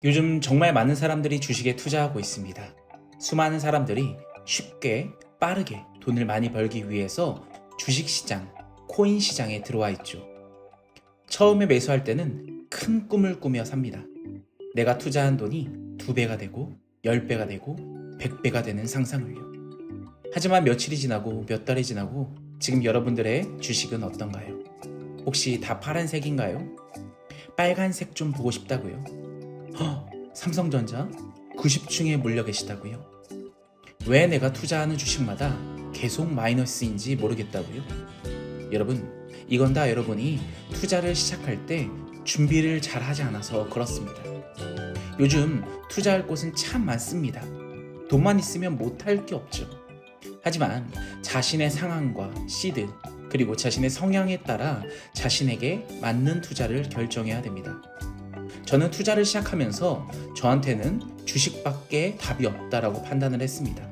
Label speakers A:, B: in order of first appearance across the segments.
A: 요즘 정말 많은 사람들이 주식에 투자하고 있습니다. 수많은 사람들이 쉽게 빠르게 돈을 많이 벌기 위해서 주식시장, 코인 시장에 들어와 있죠. 처음에 매수할 때는 큰 꿈을 꾸며 삽니다. 내가 투자한 돈이 2배가 되고 10배가 되고 100배가 되는 상상을요. 하지만 며칠이 지나고 몇 달이 지나고 지금 여러분들의 주식은 어떤가요? 혹시 다 파란색인가요? 빨간색 좀 보고 싶다고요? 삼성전자 90층에 몰려 계시다고요? 왜 내가 투자하는 주식마다 계속 마이너스인지 모르겠다고요? 여러분, 이건 다 여러분이 투자를 시작할 때 준비를 잘 하지 않아서 그렇습니다. 요즘 투자할 곳은 참 많습니다. 돈만 있으면 못할 게 없죠. 하지만 자신의 상황과 시드, 그리고 자신의 성향에 따라 자신에게 맞는 투자를 결정해야 됩니다. 저는 투자를 시작하면서 저한테는 주식밖에 답이 없다라고 판단을 했습니다.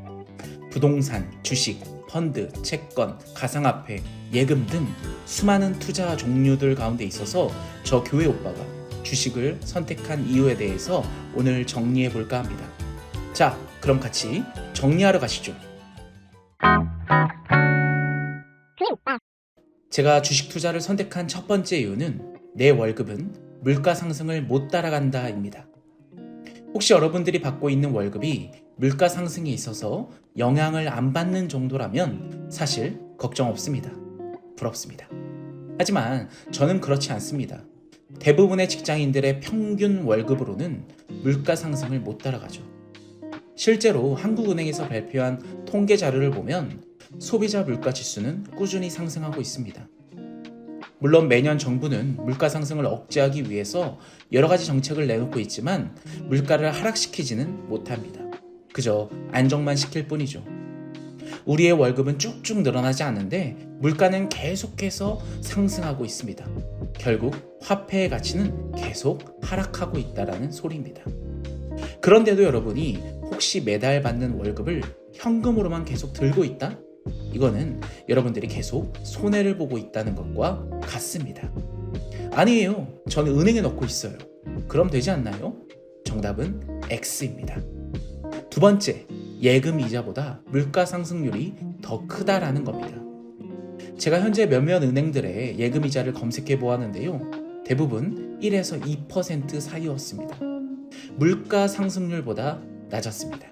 A: 부동산, 주식, 펀드, 채권, 가상화폐, 예금 등 수많은 투자 종류들 가운데 있어서 저 교회 오빠가 주식을 선택한 이유에 대해서 오늘 정리해 볼까 합니다. 자, 그럼 같이 정리하러 가시죠. 제가 주식 투자를 선택한 첫 번째 이유는 내 월급은 물가 상승을 못 따라간다입니다. 혹시 여러분들이 받고 있는 월급이 물가 상승에 있어서 영향을 안 받는 정도라면 사실 걱정 없습니다. 부럽습니다. 하지만 저는 그렇지 않습니다. 대부분의 직장인들의 평균 월급으로는 물가 상승을 못 따라가죠. 실제로 한국은행에서 발표한 통계 자료를 보면 소비자 물가 지수는 꾸준히 상승하고 있습니다. 물론 매년 정부는 물가 상승을 억제하기 위해서 여러 가지 정책을 내놓고 있지만 물가를 하락시키지는 못합니다. 그저 안정만 시킬 뿐이죠. 우리의 월급은 쭉쭉 늘어나지 않는데 물가는 계속해서 상승하고 있습니다. 결국 화폐의 가치는 계속 하락하고 있다는 소리입니다. 그런데도 여러분이 혹시 매달 받는 월급을 현금으로만 계속 들고 있다? 이거는 여러분들이 계속 손해를 보고 있다는 것과 같습니다. 아니에요. 저는 은행에 넣고 있어요. 그럼 되지 않나요? 정답은 X입니다. 두 번째, 예금 이자보다 물가 상승률이 더 크다라는 겁니다. 제가 현재 몇몇 은행들의 예금 이자를 검색해 보았는데요. 대부분 1에서 2% 사이였습니다. 물가 상승률보다 낮았습니다.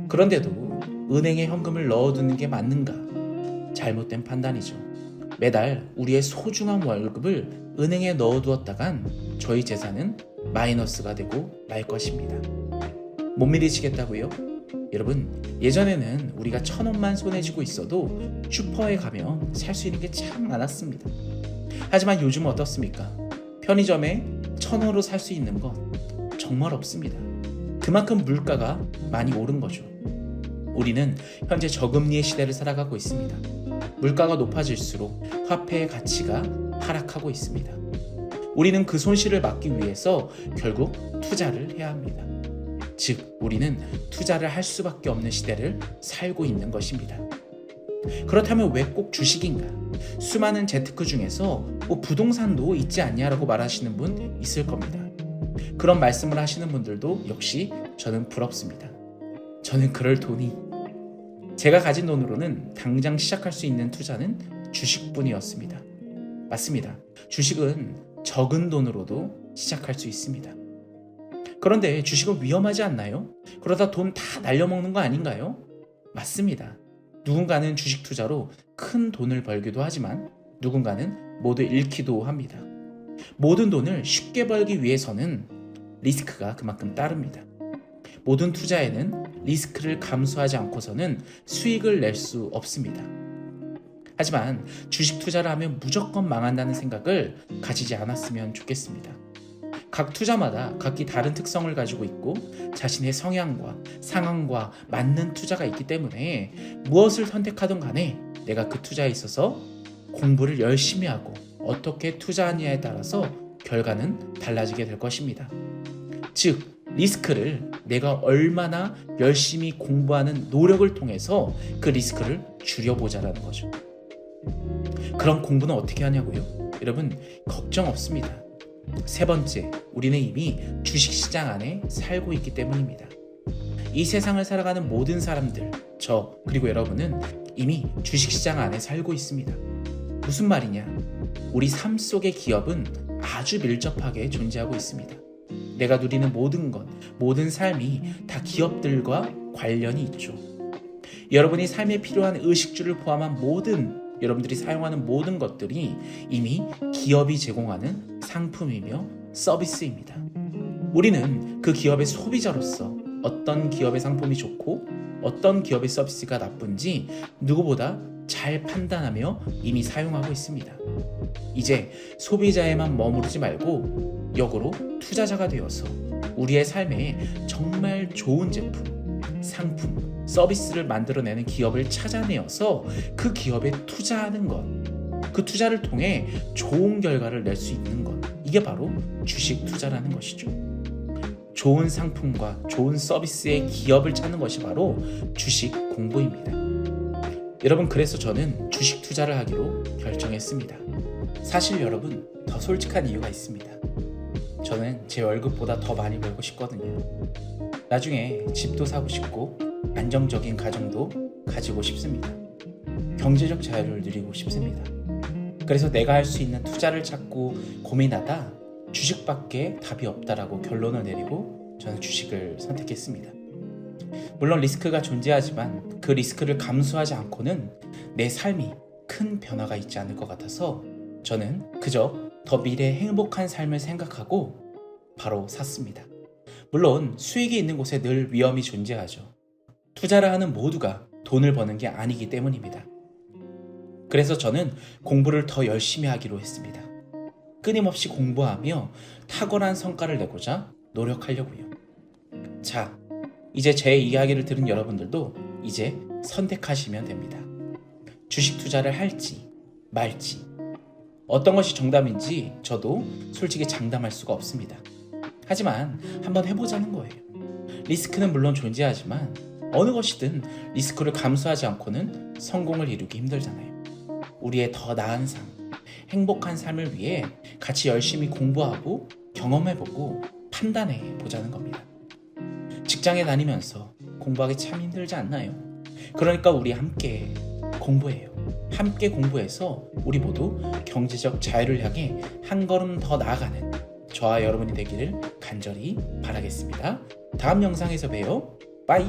A: 그런데도 은행에 현금을 넣어두는 게 맞는가? 잘못된 판단이죠. 매달 우리의 소중한 월급을 은행에 넣어두었다간 저희 재산은 마이너스가 되고 말 것입니다. 못 믿으시겠다고요? 여러분, 예전에는 우리가 1,000원만 손에 쥐고 있어도 슈퍼에 가면 살 수 있는 게 참 많았습니다. 하지만 요즘은 어떻습니까? 편의점에 1,000원으로 살 수 있는 것 정말 없습니다. 그만큼 물가가 많이 오른 거죠. 우리는 현재 저금리의 시대를 살아가고 있습니다. 물가가 높아질수록 화폐의 가치가 하락하고 있습니다. 우리는 그 손실을 막기 위해서 결국 투자를 해야 합니다. 즉, 우리는 투자를 할 수밖에 없는 시대를 살고 있는 것입니다. 그렇다면 왜 꼭 주식인가? 수많은 재테크 중에서 부동산도 있지 않냐라고 말하시는 분 있을 겁니다. 그런 말씀을 하시는 분들도 역시 저는 부럽습니다. 저는 그럴 돈이 제가 가진 돈으로는 당장 시작할 수 있는 투자는 주식뿐이었습니다. 맞습니다. 주식은 적은 돈으로도 시작할 수 있습니다. 그런데 주식은 위험하지 않나요? 그러다 돈 다 날려먹는 거 아닌가요? 맞습니다. 누군가는 주식 투자로 큰 돈을 벌기도 하지만 누군가는 모두 잃기도 합니다. 모든 돈을 쉽게 벌기 위해서는 리스크가 그만큼 따릅니다. 모든 투자에는 리스크를 감수하지 않고서는 수익을 낼 수 없습니다. 하지만 주식 투자를 하면 무조건 망한다는 생각을 가지지 않았으면 좋겠습니다. 각 투자마다 각기 다른 특성을 가지고 있고 자신의 성향과 상황과 맞는 투자가 있기 때문에 무엇을 선택하든 간에 내가 그 투자에 있어서 공부를 열심히 하고 어떻게 투자하느냐에 따라서 결과는 달라지게 될 것입니다. 즉, 리스크를 내가 얼마나 열심히 공부하는 노력을 통해서 그 리스크를 줄여보자라는 거죠. 그럼 공부는 어떻게 하냐고요? 여러분, 걱정 없습니다. 세 번째, 우리는 이미 주식시장 안에 살고 있기 때문입니다. 이 세상을 살아가는 모든 사람들, 저 그리고 여러분은 이미 주식시장 안에 살고 있습니다. 무슨 말이냐? 우리 삶 속의 기업은 아주 밀접하게 존재하고 있습니다. 내가 누리는 모든 것, 모든 삶이 다 기업들과 관련이 있죠. 여러분이 삶에 필요한 의식주를 포함한 여러분들이 사용하는 모든 것들이 이미 기업이 제공하는 상품이며 서비스입니다. 우리는 그 기업의 소비자로서 어떤 기업의 상품이 좋고 어떤 기업의 서비스가 나쁜지 누구보다 잘 판단하며 이미 사용하고 있습니다. 이제 소비자에만 머무르지 말고 역으로 투자자가 되어서 우리의 삶에 정말 좋은 제품, 상품, 서비스를 만들어내는 기업을 찾아내어서 그 기업에 투자하는 것, 그 투자를 통해 좋은 결과를 낼 수 있는 것, 이게 바로 주식 투자라는 것이죠. 좋은 상품과 좋은 서비스의 기업을 찾는 것이 바로 주식 공부입니다. 여러분, 그래서 저는 주식 투자를 하기로 결정했습니다. 사실 여러분, 더 솔직한 이유가 있습니다. 저는 제 월급보다 더 많이 벌고 싶거든요. 나중에 집도 사고 싶고 안정적인 가정도 가지고 싶습니다. 경제적 자유를 누리고 싶습니다. 그래서 내가 할 수 있는 투자를 찾고 고민하다 주식밖에 답이 없다라고 결론을 내리고 저는 주식을 선택했습니다. 물론 리스크가 존재하지만 그 리스크를 감수하지 않고는 내 삶이 큰 변화가 있지 않을 것 같아서 저는 그저 더 미래 행복한 삶을 생각하고 바로 샀습니다. 물론 수익이 있는 곳에 늘 위험이 존재하죠. 투자를 하는 모두가 돈을 버는 게 아니기 때문입니다. 그래서 저는 공부를 더 열심히 하기로 했습니다. 끊임없이 공부하며 탁월한 성과를 내고자 노력하려고요. 자, 이제 제 이야기를 들은 여러분들도 이제 선택하시면 됩니다. 주식 투자를 할지 말지. 어떤 것이 정답인지 저도 솔직히 장담할 수가 없습니다. 하지만 한번 해보자는 거예요. 리스크는 물론 존재하지만 어느 것이든 리스크를 감수하지 않고는 성공을 이루기 힘들잖아요. 우리의 더 나은 삶, 행복한 삶을 위해 같이 열심히 공부하고 경험해보고 판단해보자는 겁니다. 직장에 다니면서 공부하기 참 힘들지 않나요? 그러니까 우리 함께 공부해요. 함께 공부해서 우리 모두 경제적 자유를 향해 한 걸음 더 나아가는 저와 여러분이 되기를 간절히 바라겠습니다. 다음 영상에서 봬요. 빠이.